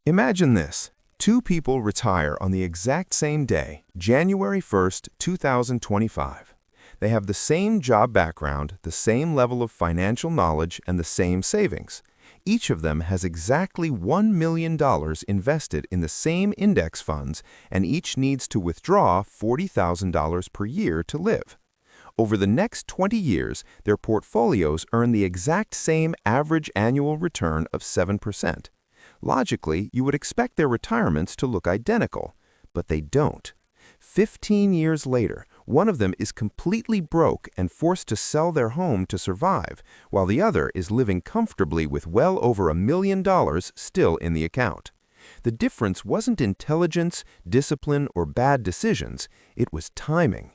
Imagine this. Two people retire on the exact same day, January 1st, 2025. They have the same job background, the same level of financial knowledge, and the same savings. Each of them has exactly $1 million invested in the same index funds, and each needs to withdraw $40,000 per year to live. Over the next 20 years, their portfolios earn the exact same average annual return of 7%. Logically, you would expect their retirements to look identical, but they don't. 15 years later, one of them is completely broke and forced to sell their home to survive, while the other is living comfortably with well over $1 million still in the account. The difference wasn't intelligence, discipline, or bad decisions, it was timing.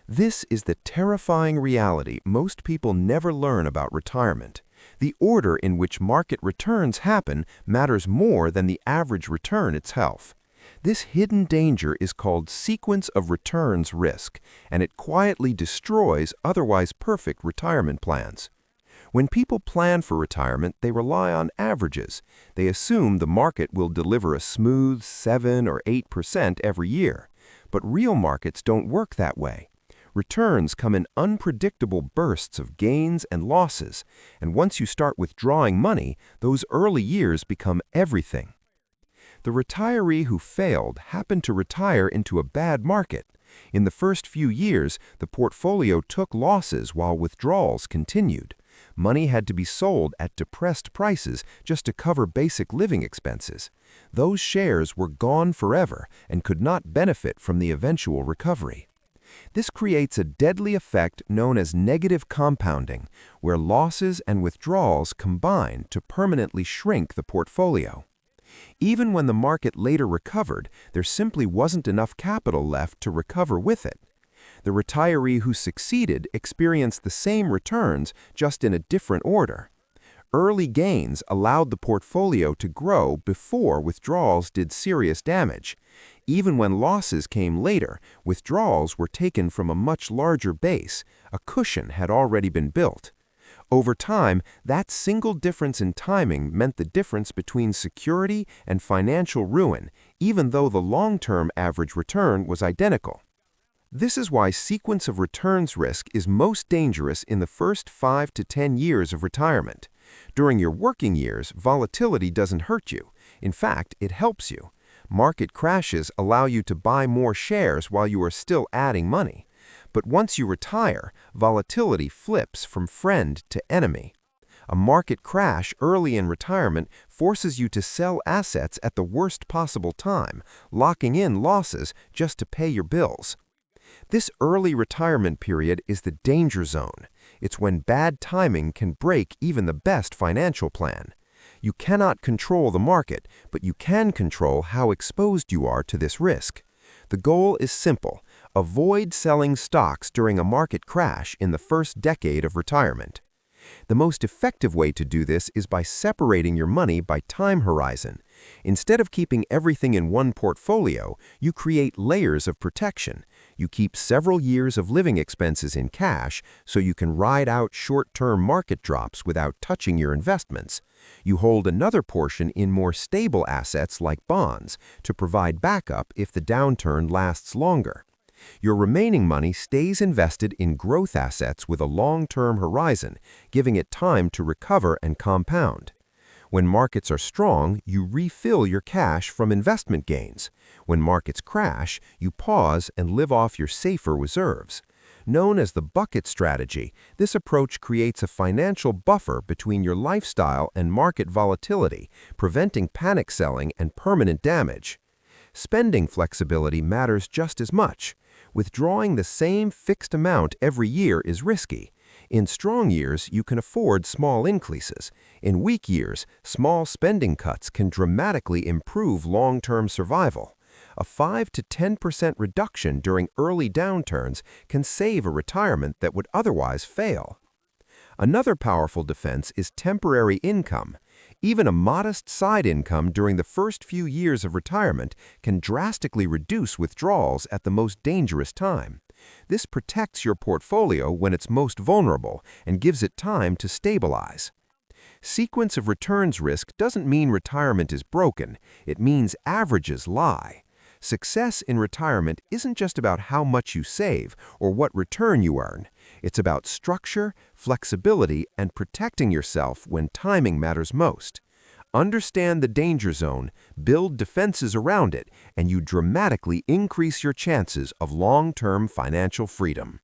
This is the terrifying reality most people never learn about retirement. The order in which market returns happen matters more than the average return itself. This hidden danger is called sequence of returns risk, and it quietly destroys otherwise perfect retirement plans. When people plan for retirement, they rely on averages. They assume the market will deliver a smooth 7 or 8% every year. But real markets don't work that way. Returns come in unpredictable bursts of gains and losses, and once you start withdrawing money, those early years become everything. The retiree who failed happened to retire into a bad market. In the first few years, the portfolio took losses while withdrawals continued. Money had to be sold at depressed prices just to cover basic living expenses. Those shares were gone forever and could not benefit from the eventual recovery. This creates a deadly effect known as negative compounding, where losses and withdrawals combine to permanently shrink the portfolio. Even when the market later recovered, there simply wasn't enough capital left to recover with it. The retiree who succeeded experienced the same returns, just in a different order. Early gains allowed the portfolio to grow before withdrawals did serious damage. Even when losses came later, withdrawals were taken from a much larger base. A cushion had already been built. Over time, that single difference in timing meant the difference between security and financial ruin, even though the long-term average return was identical. This is why sequence of returns risk is most dangerous in the first 5 to 10 years of retirement. During your working years, volatility doesn't hurt you. In fact, it helps you. Market crashes allow you to buy more shares while you are still adding money. But once you retire, volatility flips from friend to enemy. A market crash early in retirement forces you to sell assets at the worst possible time, locking in losses just to pay your bills. This early retirement period is the danger zone. It's when bad timing can break even the best financial plan. You cannot control the market, but you can control how exposed you are to this risk. The goal is simple: avoid selling stocks during a market crash in the first decade of retirement. The most effective way to do this is by separating your money by time horizon. Instead of keeping everything in one portfolio, you create layers of protection. You keep several years of living expenses in cash so you can ride out short-term market drops without touching your investments. You hold another portion in more stable assets like bonds to provide backup if the downturn lasts longer. Your remaining money stays invested in growth assets with a long-term horizon, giving it time to recover and compound. When markets are strong, you refill your cash from investment gains. When markets crash, you pause and live off your safer reserves. Known as the bucket strategy, this approach creates a financial buffer between your lifestyle and market volatility, preventing panic selling and permanent damage. Spending flexibility matters just as much. Withdrawing the same fixed amount every year is risky. In strong years, you can afford small increases. In weak years, small spending cuts can dramatically improve long-term survival. A 5 to 10% reduction during early downturns can save a retirement that would otherwise fail. Another powerful defense is temporary income. Even a modest side income during the first few years of retirement can drastically reduce withdrawals at the most dangerous time. This protects your portfolio when it's most vulnerable and gives it time to stabilize. Sequence of returns risk doesn't mean retirement is broken. It means averages lie. Success in retirement isn't just about how much you save or what return you earn. It's about structure, flexibility, and protecting yourself when timing matters most. Understand the danger zone, build defenses around it, and you dramatically increase your chances of long-term financial freedom.